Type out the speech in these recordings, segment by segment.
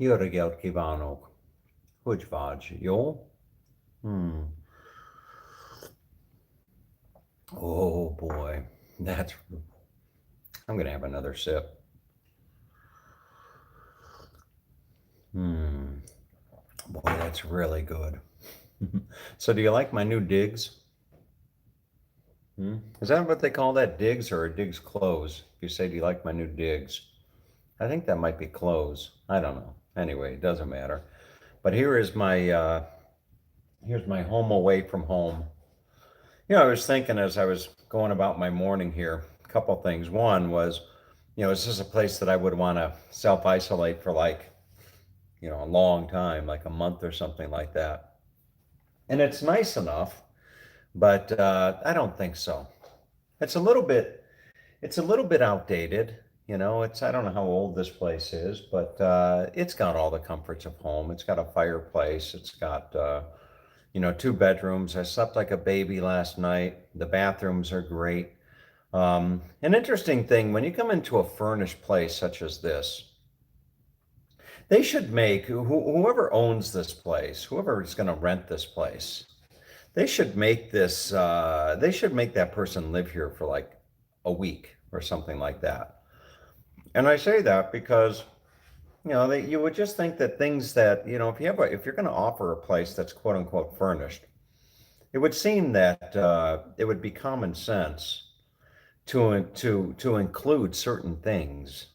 Jó reggelt kívánok! Hogy vagy? Jó? Hmm. Oh boy. That's I'm gonna have another sip. Hmm. Boy, that's really good. So do you like my new digs? Hmm? Is that what they call that? Digs or digs close? If you say, do you like my new digs? I think that might be close. I don't know. Anyway, it doesn't matter. But here's my home away from home. I was thinking as I was going about my morning here, a couple things. One was, is this a place that I would want to self isolate for like, a long time, like a month or something like that? And it's nice enough, but I don't think so. It's a little bit, it's a little bit outdated. I don't know how old this place is, but it's got all the comforts of home. It's got a fireplace. It's got, two bedrooms. I slept like a baby last night. The bathrooms are great. An interesting thing, when you come into a furnished place such as this, they should make whoever owns this place, whoever is going to rent this place, they should make that person live here for like a week or something like that. And I say that because, you would just think that things that, if you're going to offer a place that's quote unquote furnished, it would seem that it would be common sense to include certain things.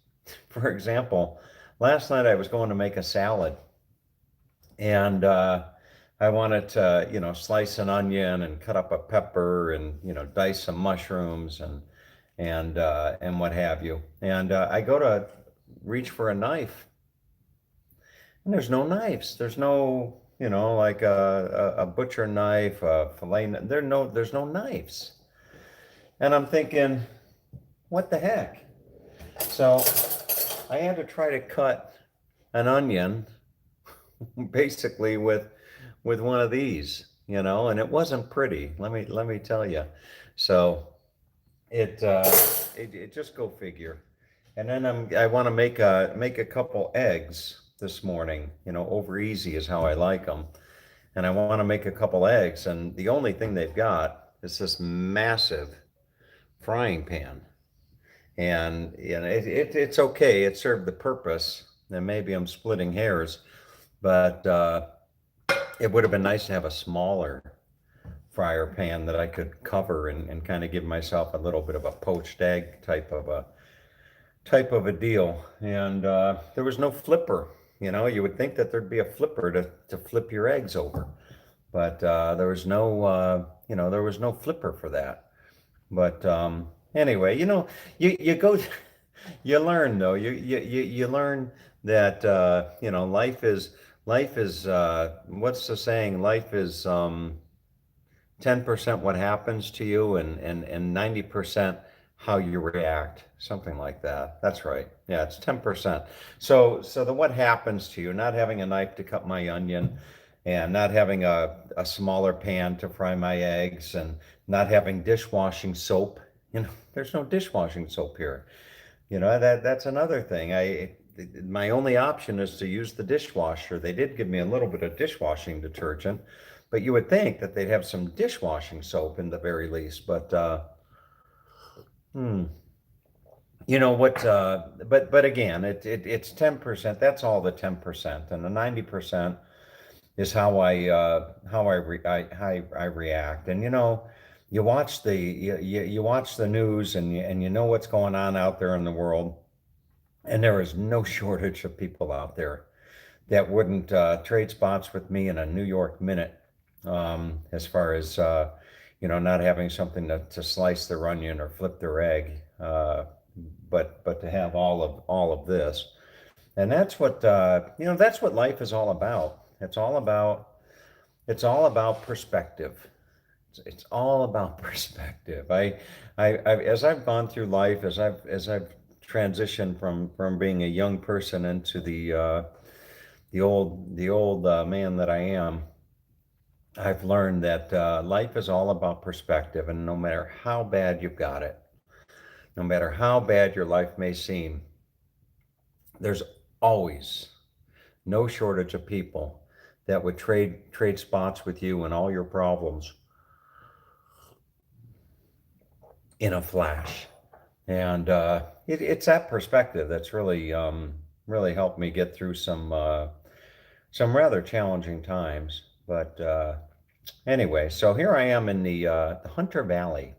For example, last night I was going to make a salad, and I wanted to, slice an onion and cut up a pepper and dice some mushrooms and what have you. And I go to reach for a knife, and there's no knives. There's no, like a butcher knife, a fillet. There's no knives. And I'm thinking, what the heck? So I had to try to cut an onion basically with one of these, and it wasn't pretty. Let me tell you. So it just go figure. And then I want to make a couple eggs this morning. Over easy is how I like them. And I want to make a couple eggs, and the only thing they've got is this massive frying pan. And it's okay. It served the purpose. And maybe I'm splitting hairs, but it would have been nice to have a smaller fryer pan that I could cover and kind of give myself a little bit of a poached egg type of a deal. And there was no flipper. You would think that there'd be a flipper to flip your eggs over, but there was no flipper for that. But anyway, you go, you learn though. You learn that life is what's the saying? Life is 10% what happens to you and 90% how you react, something like that. That's right. Yeah, it's 10%. So the what happens to you, not having a knife to cut my onion and not having a smaller pan to fry my eggs and not having dishwashing soap. There's no dishwashing soap here. That's another thing. My only option is to use the dishwasher. They did give me a little bit of dishwashing detergent, but you would think that they'd have some dishwashing soap in the very least. But hmm, you know what? But again, it's 10%. That's all the 10%, and the 90% is how I react. And you watch the news and you know what's going on out there in the world, and there is no shortage of people out there that wouldn't trade spots with me in a New York minute, as far as not having something to slice their onion or flip their egg, but to have all of this, and that's what life is all about. It's all about perspective. It's all about perspective. As I've gone through life, as I've transitioned from being a young person into the old man that I am, I've learned that life is all about perspective, and no matter how bad you've got it, no matter how bad your life may seem, there's always no shortage of people that would trade spots with you and all your problems in a flash. And it's that perspective that's really helped me get through some rather challenging times. But anyway, so here I am in the Hunter Valley.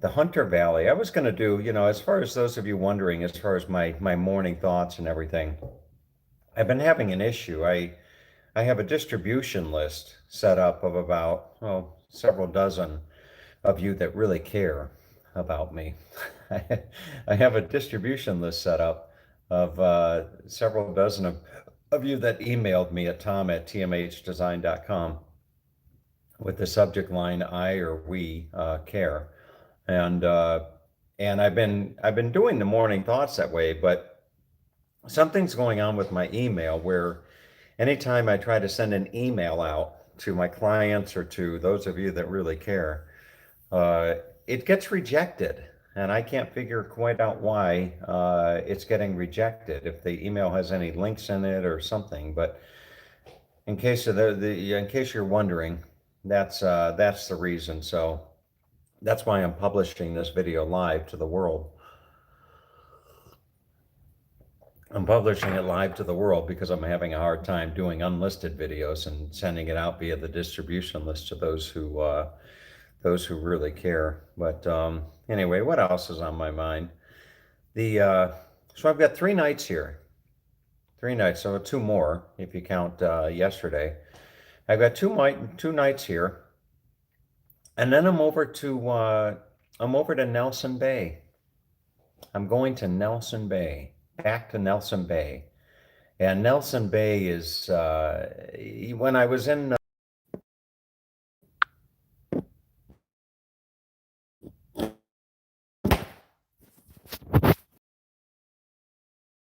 The Hunter Valley. I was going to do, as far as those of you wondering, as far as my morning thoughts and everything, I've been having an issue. I have a distribution list set up of about, several dozen of you that really care about me. I have a distribution list set up of several dozen of you that emailed me at tom@tmhdesign.com with the subject line "I or we care," and uh, and I've been doing the morning thoughts that way, but something's going on with my email where anytime I try to send an email out to my clients or to those of you that really care, uh, it gets rejected. And I can't figure quite out why it's getting rejected, if the email has any links in it or something. But in case you're wondering, that's the reason. So that's why I'm publishing this video live to the world. I'm publishing it live to the world because I'm having a hard time doing unlisted videos and sending it out via the distribution list to those who really care. But anyway, what else is on my mind? The So I've got 3 nights here, 3 nights, so two more if you count yesterday. I've got two nights here, and then I'm over to Nelson Bay. I'm going to Nelson Bay, back to Nelson Bay, and Nelson Bay is when I was in.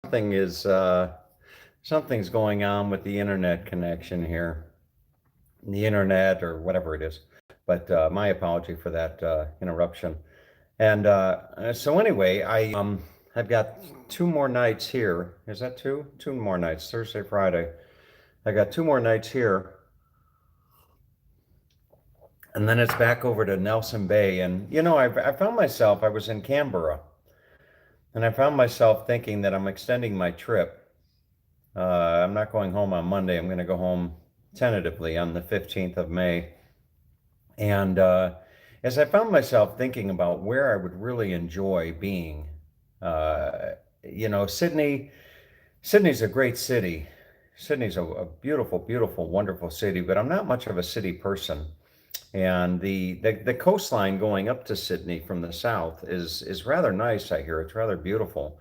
Something is something's going on with the internet connection here, the internet or whatever it is. But my apology for that interruption. And so anyway, I've got 2 more nights here. Is that two? 2 more nights, Thursday, Friday. I got 2 more nights here, and then it's back over to Nelson Bay. And I found myself. I was in Canberra, and I found myself thinking that I'm extending my trip. I'm not going home on Monday. I'm going to go home tentatively on the 15th of May. And as I found myself thinking about where I would really enjoy being, uh, Sydney. Sydney's a great city. Sydney's a beautiful, beautiful, wonderful city, but I'm not much of a city person. And the coastline going up to Sydney from the south is rather nice, I hear. It's rather beautiful.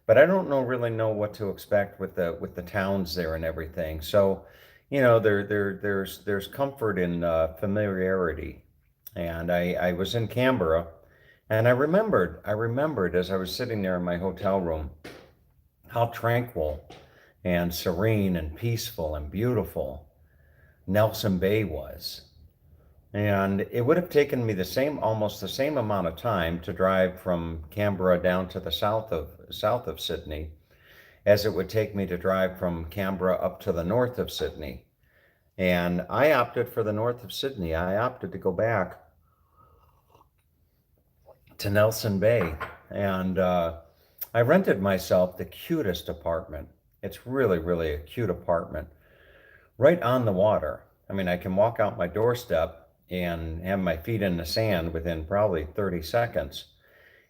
But I don't really know what to expect with the towns there and everything. So, there's comfort in familiarity. And I was in Canberra, and I remembered as I was sitting there in my hotel room how tranquil and serene and peaceful and beautiful Nelson Bay was. And it would have taken me almost the same amount of time to drive from Canberra down to the south of Sydney as it would take me to drive from Canberra up to the north of Sydney. And I opted for the north of Sydney. I opted to go back to Nelson Bay. And I rented myself the cutest apartment. It's really, really a cute apartment right on the water. I mean, I can walk out my doorstep and have my feet in the sand within probably 30 seconds.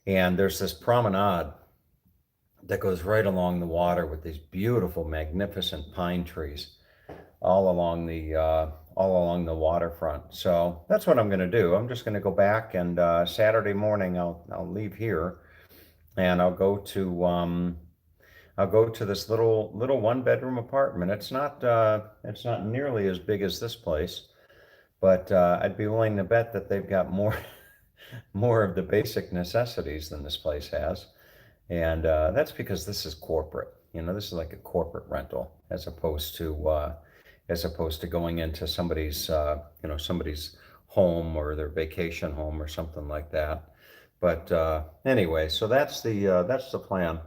And there's this promenade that goes right along the water with these beautiful, magnificent pine trees all along the waterfront. So that's what I'm going to do. I'm just going to go back, and Saturday morning I'll leave here, and I'll go to this little one-bedroom apartment. It's not nearly as big as this place, but I'd be willing to bet that they've got more more of the basic necessities than this place has. And that's because this is corporate. This is like a corporate rental as opposed to going into somebody's home or their vacation home or something like that. But anyway, so that's the plan.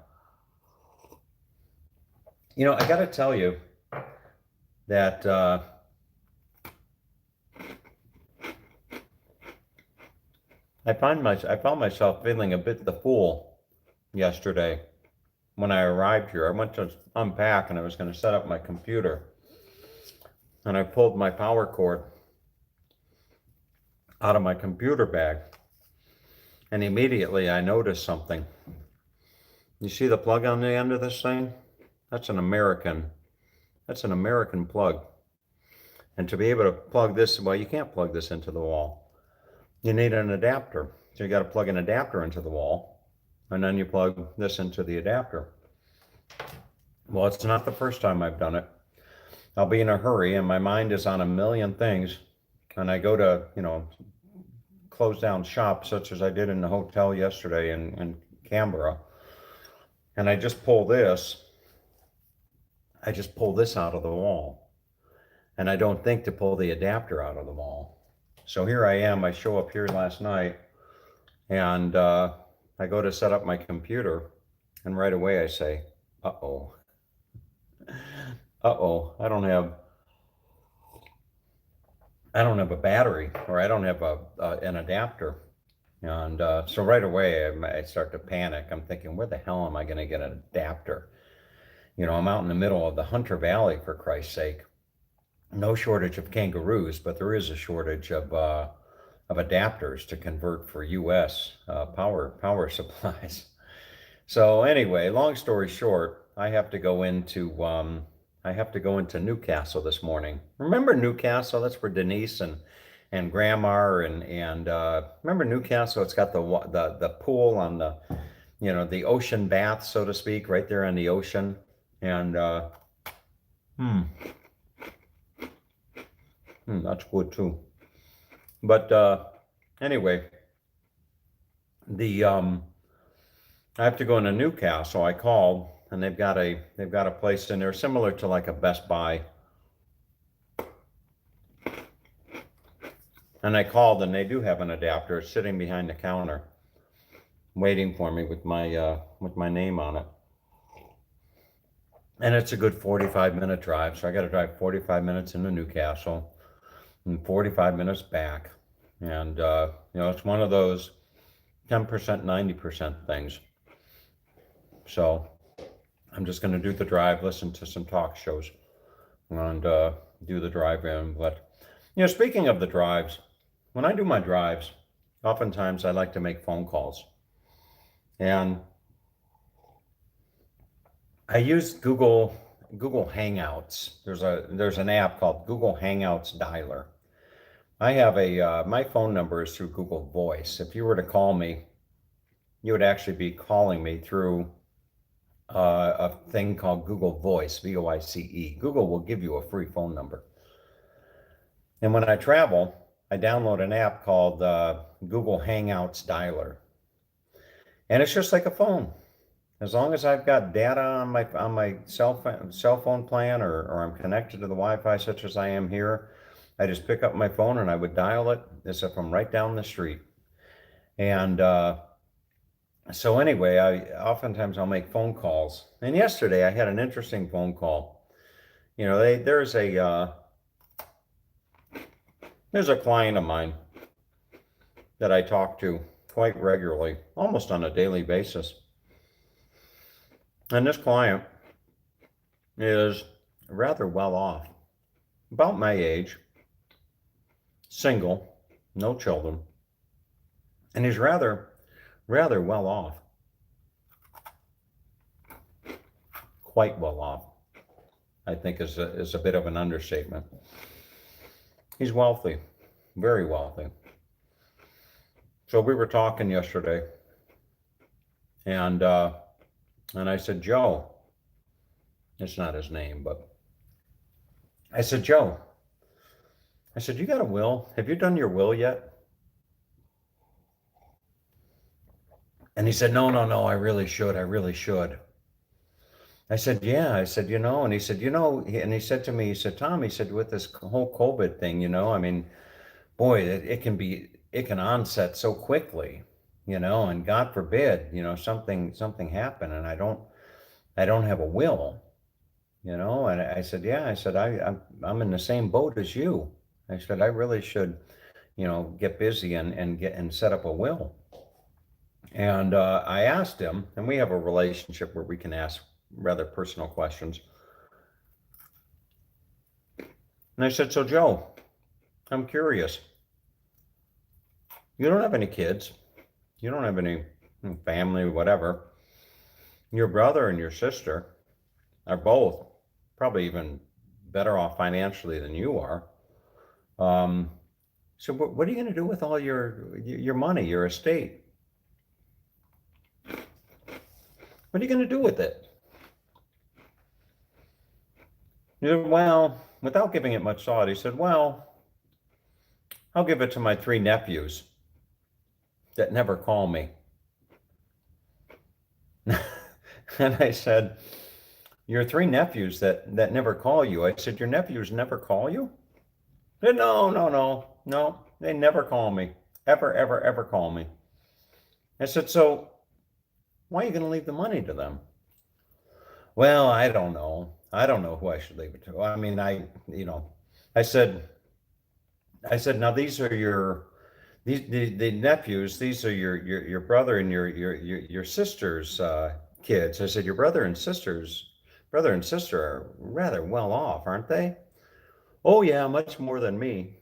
I got to tell you that I found myself feeling a bit the fool yesterday when I arrived here. I went to unpack and I was going to set up my computer, and I pulled my power cord out of my computer bag, and immediately I noticed something. You see the plug on the end of this thing? That's an American. That's an American plug. And to be able to plug this, well, you can't plug this into the wall. You need an adapter. So you got to plug an adapter into the wall, and then you plug this into the adapter. Well, it's not the first time I've done it. I'll be in a hurry and my mind is on a million things, and I go to, close down shop, such as I did in the hotel yesterday in Canberra, and I just pull this out of the wall, and I don't think to pull the adapter out of the wall. So here I am. I show up here last night, and I go to set up my computer, and right away I say, uh-oh, I don't have a battery, or I don't have an adapter. And so right away I start to panic. I'm thinking, where the hell am I going to get an adapter? I'm out in the middle of the Hunter Valley, for Christ's sake. No shortage of kangaroos, but there is a shortage of adapters to convert for U.S. Power supplies. So anyway, long story short, I have to go into Newcastle this morning. Remember Newcastle? That's where Denise and Grandma and remember Newcastle? It's got the pool on the ocean bath, so to speak, right there on the ocean. And that's good too. But anyway, I have to go into Newcastle. I called, and they've got a place in there similar to like a Best Buy. And I called, and they do have an adapter sitting behind the counter, waiting for me with my name on it. And it's a good 45-minute drive, so I got to drive 45 minutes into Newcastle and 45 minutes back. And it's one of those 10%, 90% things. So I'm just going to do the drive, listen to some talk shows, and do the drive in. But speaking of the drives, when I do my drives, oftentimes I like to make phone calls, and I use Google Hangouts. There's an app called Google Hangouts Dialer. I have my phone number is through Google Voice. If you were to call me, you would actually be calling me through a thing called Google Voice, VOICE. Google will give you a free phone number. And when I travel, I download an app called Google Hangouts Dialer. And it's just like a phone. As long as I've got data on my cell phone plan, or I'm connected to the Wi-Fi, such as I am here, I just pick up my phone and I would dial it as if I'm right down the street. And so anyway, oftentimes I'll make phone calls. And yesterday I had an interesting phone call. There's a client of mine that I talk to quite regularly, almost on a daily basis. And this client is rather well off, about my age, single, no children, and he's rather well off, quite well off, I think is a bit of an understatement. He's wealthy, very wealthy. So we were talking yesterday, and I said, Joe, it's not his name, but I said, Joe, you got a will? Have you done your will yet? And he said, no, I really should. I said, yeah. I said, and he said, and he said to me, he said, Tom, he said, with this whole COVID thing, I mean, boy, it can onset so quickly, and God forbid, something happen, and I don't have a will. And I said, yeah, I said, I'm in the same boat as you. I said, I really should, get busy and get and set up a will. And I asked him, and we have a relationship where we can ask rather personal questions. And I said, so Joe, I'm curious. You don't have any kids. You don't have any family, whatever. Your brother and your sister are both probably even better off financially than you are. Um, so what are you going to do with all your money, your estate? What are you going to do with it? He said, well, without giving it much thought, he said, well, I'll give it to my three nephews that never call me. And I said, your three nephews that never call you. I said, your nephews never call you? He said, no, no, no, no, they never call me. Ever, ever, ever call me. I said, so why are you going to leave the money to them? Well, I don't know. I don't know who I should leave it to. I mean, I said, now these are the nephews. These are your brother and your sister's kids. I said, your brother and sister are rather well off, aren't they? Oh yeah, much more than me.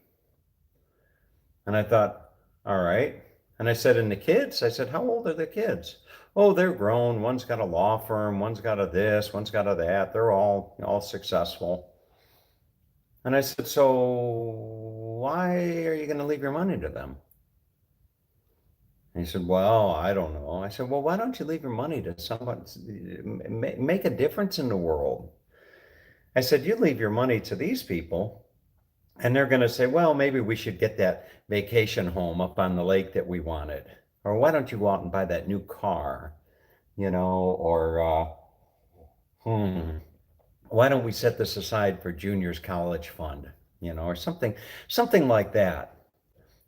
And I thought, all right. And I said, and the kids? I said, how old are the kids? Oh, they're grown. One's got a law firm. One's got a this. One's got a that. They're all successful. And I said, so why are you going to leave your money to them? And he said, well, I don't know. I said, well, why don't you leave your money to someone, make a difference in the world? I said, you leave your money to these people, and they're going to say, well, maybe we should get that vacation home up on the lake that we wanted. Or why don't you go out and buy that new car? Or, why don't we set this aside for junior's college fund? Or something like that.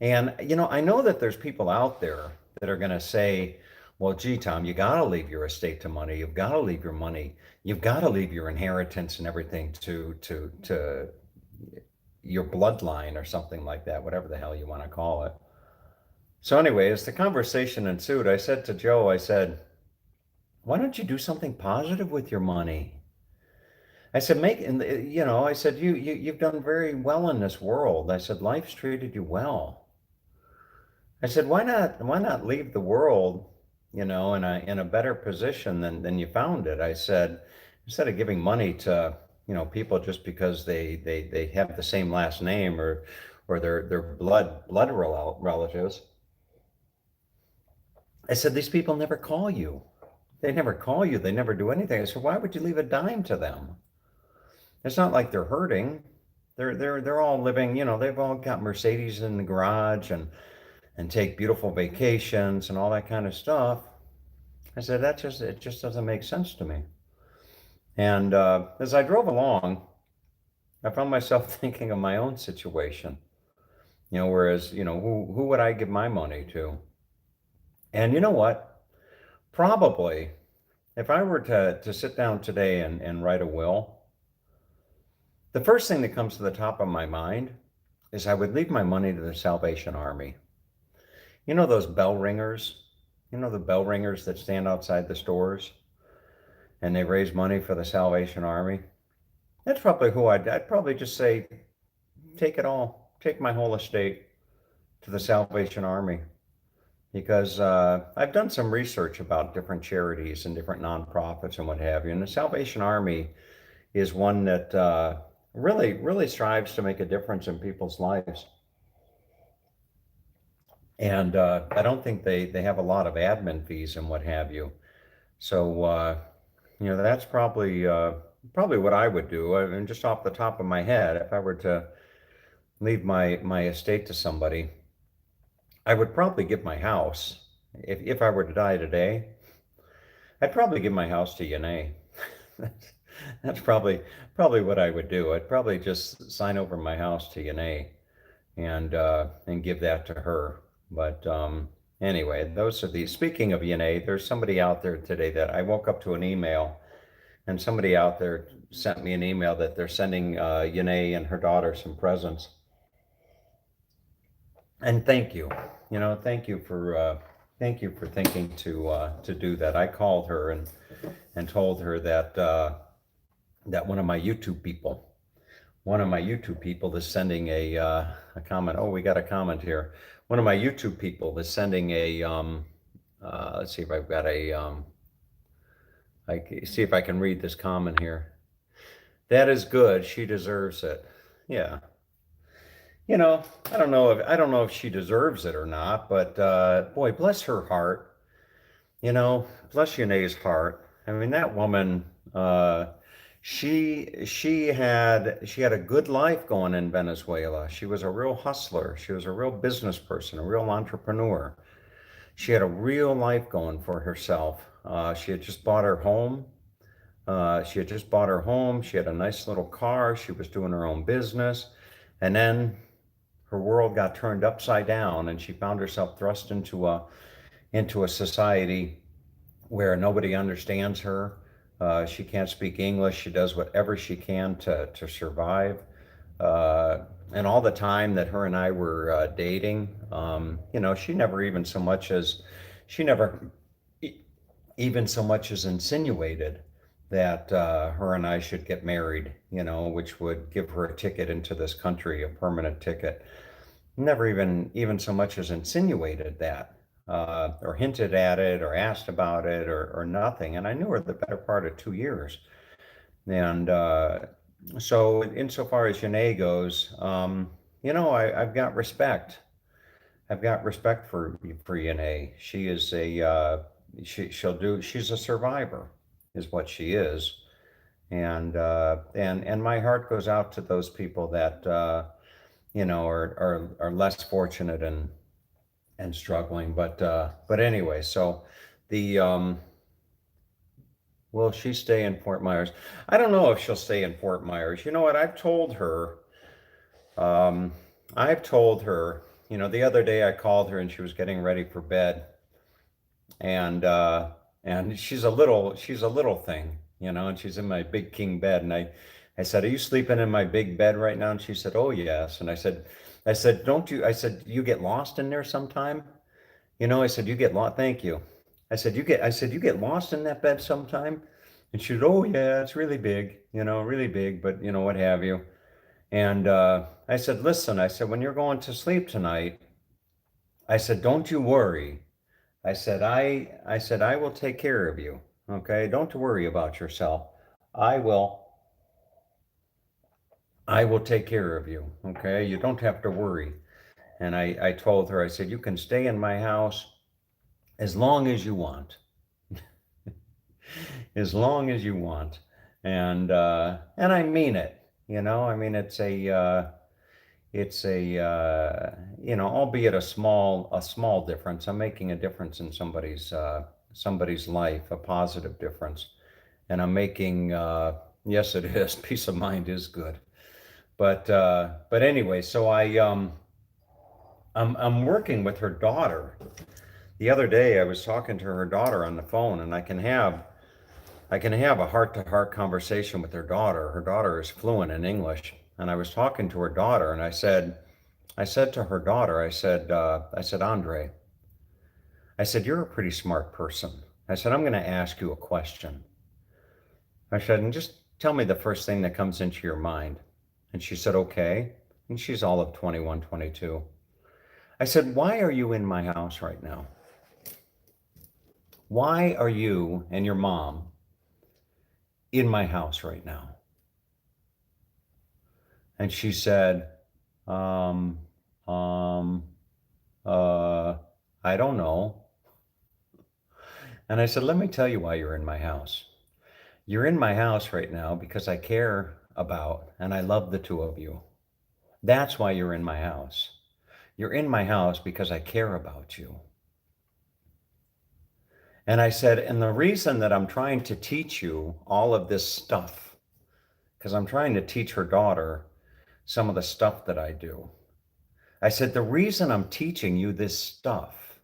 And, I know that there's people out there that are going to say, well, gee, Tom, you got to leave your estate to money. You've got to leave your money. You've got to leave your inheritance and everything to your bloodline or something like that, whatever the hell you want to call it. So anyway, as the conversation ensued, I said to Joe, I said, why don't you do something positive with your money? I said, I said, you've done very well in this world. I said, life's treated you well. I said, why not leave the world, in a better position than you found it? I said, instead of giving money to, people just because they have the same last name or their blood relatives. I said, these people never call you. They never call you. They never do anything. I said, why would you leave a dime to them? It's not like they're hurting. They're all living, they've all got Mercedes in the garage and take beautiful vacations and all that kind of stuff. I said, it just doesn't make sense to me. And as I drove along, I found myself thinking of my own situation. Whereas, who would I give my money to? And you know what? Probably, if I were to sit down today and write a will, the first thing that comes to the top of my mind is I would leave my money to the Salvation Army. You know those bell ringers? You know the bell ringers that stand outside the stores and they raise money for the Salvation Army? That's probably who I'd probably just say, take it all, take my whole estate to the Salvation Army. Because I've done some research about different charities and different nonprofits and what have you. And the Salvation Army is one that really, really strives to make a difference in people's lives. And I don't think they have a lot of admin fees and what have you. So, that's probably what I would do. I mean, just off the top of my head, if I were to leave my estate to somebody, I would probably give my house. If I were to die today, I'd probably give my house to Yanae. That's probably what I would do. I'd probably just sign over my house to Yanae and give that to her. But anyway, those are the. Speaking of Yanae, there's somebody out there today that I woke up to an email And somebody out there sent me an email that they're sending Yanae and her daughter some presents. And thank you, thank you for thinking to do that. I called her and told her that that one of my YouTube people is sending a comment. Oh, we got a comment here. One of my YouTube people is sending a let's see if I've got a see if I can read this comment here. That is good. She deserves it. Yeah. I don't know if she deserves it or not, but boy, bless her heart. Bless Yanae's heart. I mean, that woman, she had a good life going in Venezuela. She was a real hustler. She was a real business person, a real entrepreneur. She had a real life going for herself. She had just bought her home. She had a nice little car. She was doing her own business. And then her world got turned upside down and she found herself thrust into a society where nobody understands her. She can't speak English. She does whatever she can to survive. And all the time that her and I were dating, she never even so much as insinuated that her and I should get married, which would give her a ticket into this country, a permanent ticket. Never even so much as insinuated that, or hinted at it, or asked about it, or nothing. And I knew her the better part of 2 years. And so, insofar as Janae goes, I've got respect. I've got respect for Yanae. She is she's a survivor, is what she is. And my heart goes out to those people that are less fortunate and struggling. But anyway, so the will she stay in Fort Myers? I don't know if she'll stay in Fort Myers. You know what? Um, I've told her, the other day I called her and she was getting ready for bed, and she's a little thing, and she's in my big king bed, and I said, "Are you sleeping in my big bed right now?" And she said, "Oh yes." And I said, "Don't you?" I said, "You get lost in there sometime?" I said, "You get lost." Thank you. I said, "You get lost in that bed sometime?" And she said, "Oh yeah, it's really big, really big, but what have you." And I said, "Listen," I said, "when you're going to sleep tonight," I said, "don't you worry." I said, "I will take care of you. Okay? Don't worry about yourself. I will I will take care of you. Okay? You don't have to worry." And I told her, I said, "You can stay in my house as long as you want." As long as you want. And I mean it. I mean, albeit a small difference. I'm making a difference in somebody's life, a positive difference. And I'm making, yes, it is. Peace of mind is good. But anyway, so I'm working with her daughter. The other day I was talking to her daughter on the phone, and I can have a heart-to-heart conversation with her daughter. Her daughter is fluent in English, and I was talking to her daughter, and I said to her daughter, I said, "Andre," I said, "you're a pretty smart person." I said, "I'm going to ask you a question." I said, "And just tell me the first thing that comes into your mind." And she said, "Okay." And she's all of 21, 22. I said, "Why are you in my house right now? Why are you and your mom in my house right now?" And she said, um, um, uh, "I don't know." And I said, "Let me tell you why you're in my house. You're in my house right now because I care about and I love the two of you. That's why you're in my house. You're in my house because I care about you." And I said, "And the reason that I'm trying to teach you all of this stuff, because I'm trying to teach her daughter some of the stuff that I do." I said, "The reason I'm teaching you this stuff,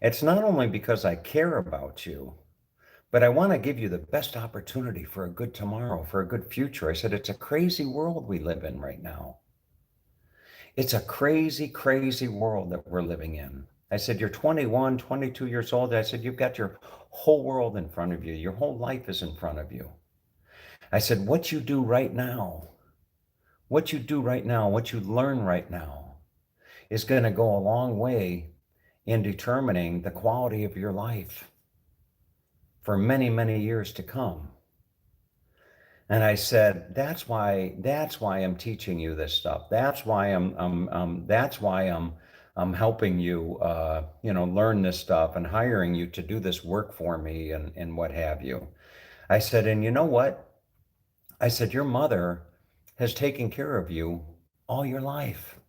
it's not only because I care about you, but I want to give you the best opportunity for a good tomorrow, for a good future. I said, it's a crazy world we live in right now. It's a crazy, crazy world that we're living in. I said, you're 21, 22 years old. I said, you've got your whole world in front of you. Your whole life is in front of you. I said, what you do right now, what you do right now, what you learn right now is going to go a long way in determining the quality of your life for many, many years to come. And I said, that's why I'm teaching you this stuff. That's why I'm helping you, learn this stuff and hiring you to do this work for me and what have you. I said, and you know what? I said, your mother has taken care of you all your life.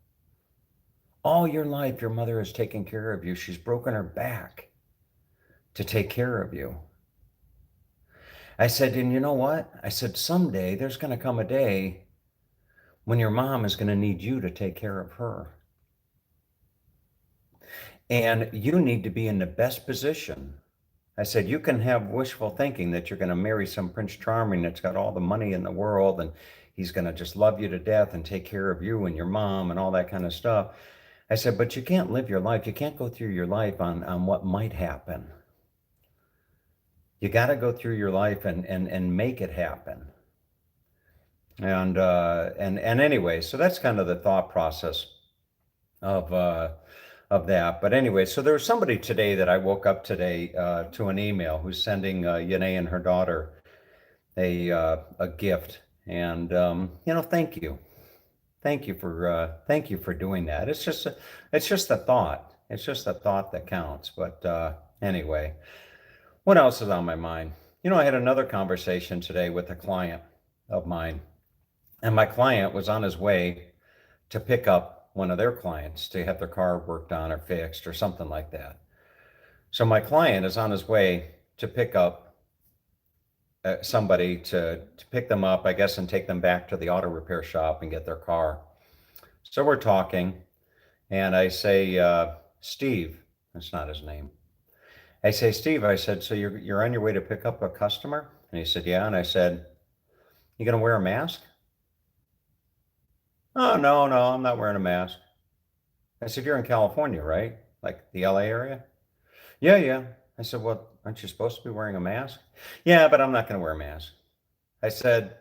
All your life, your mother has taken care of you. She's broken her back to take care of you. I said, and you know what? I said, someday there's going to come a day when your mom is going to need you to take care of her. And you need to be in the best position. I said, you can have wishful thinking that you're going to marry some Prince Charming that's got all the money in the world and he's going to just love you to death and take care of you and your mom and all that kind of stuff. I said, but you can't live your life. You can't go through your life on what might happen. You got to go through your life and make it happen. And anyway, so that's kind of the thought process of that. But anyway, so there was somebody today that I woke up today to an email who's sending Yanae and her daughter a gift, and thank you. Thank you for doing that. It's just a thought. It's just a thought that counts. But anyway, what else is on my mind? I had another conversation today with a client of mine, and my client was on his way to pick up one of their clients to have their car worked on or fixed or something like that. So my client is on his way to pick up somebody to pick them up, I guess, and take them back to the auto repair shop and get their car. So we're talking, and I say, Steve, that's not his name. I say, Steve, I said, so you're on your way to pick up a customer? And he said, yeah. And I said, you gonna wear a mask? Oh, no, I'm not wearing a mask. I said, you're in California, right? Like the LA area? Yeah. I said, well, aren't you supposed to be wearing a mask? Yeah, but I'm not going to wear a mask. I said,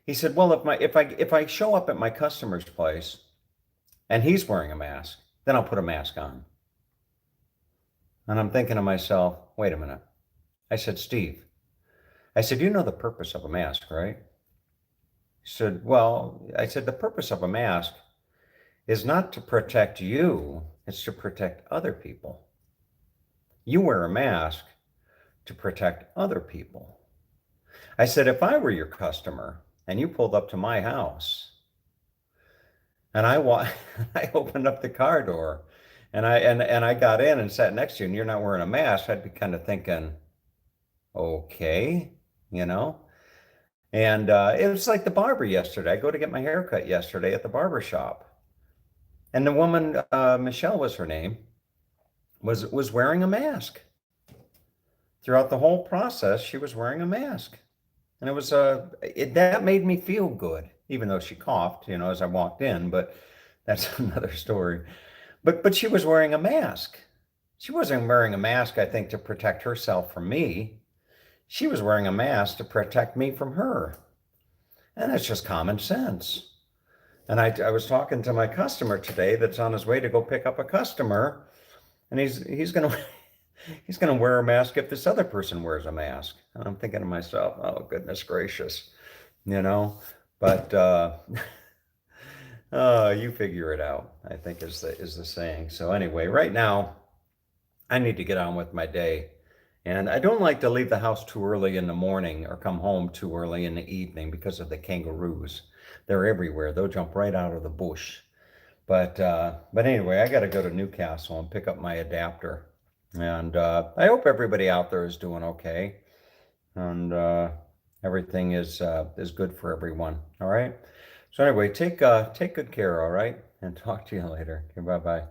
he said, well, if I show up at my customer's place and he's wearing a mask, then I'll put a mask on. And I'm thinking to myself, wait a minute. I said, Steve, I said, you know the purpose of a mask, right? He said, well, I said, the purpose of a mask is not to protect you, it's to protect other people. You wear a mask to protect other people. I said, if I were your customer and you pulled up to my house and I opened up the car door and I got in and sat next to you and you're not wearing a mask, I'd be kind of thinking, okay, And it was like the barber yesterday. I go to get my hair cut yesterday at the barber shop. And the woman, Michelle was her name, was wearing a mask. Throughout the whole process, she was wearing a mask. And it was that made me feel good, even though she coughed, as I walked in, but that's another story. But she was wearing a mask. She wasn't wearing a mask, I think, to protect herself from me. She was wearing a mask to protect me from her. And that's just common sense. And I was talking to my customer today that's on his way to go pick up a customer, and he's gonna wear a mask if this other person wears a mask. And I'm thinking to myself, oh goodness gracious, But you figure it out, I think is the saying. So anyway, right now I need to get on with my day. And I don't like to leave the house too early in the morning or come home too early in the evening because of the kangaroos. They're everywhere. They'll jump right out of the bush. But anyway, I got to go to Newcastle and pick up my adapter. And I hope everybody out there is doing okay. And everything is good for everyone. All right. So anyway, take good care. All right. And talk to you later. Okay, bye-bye.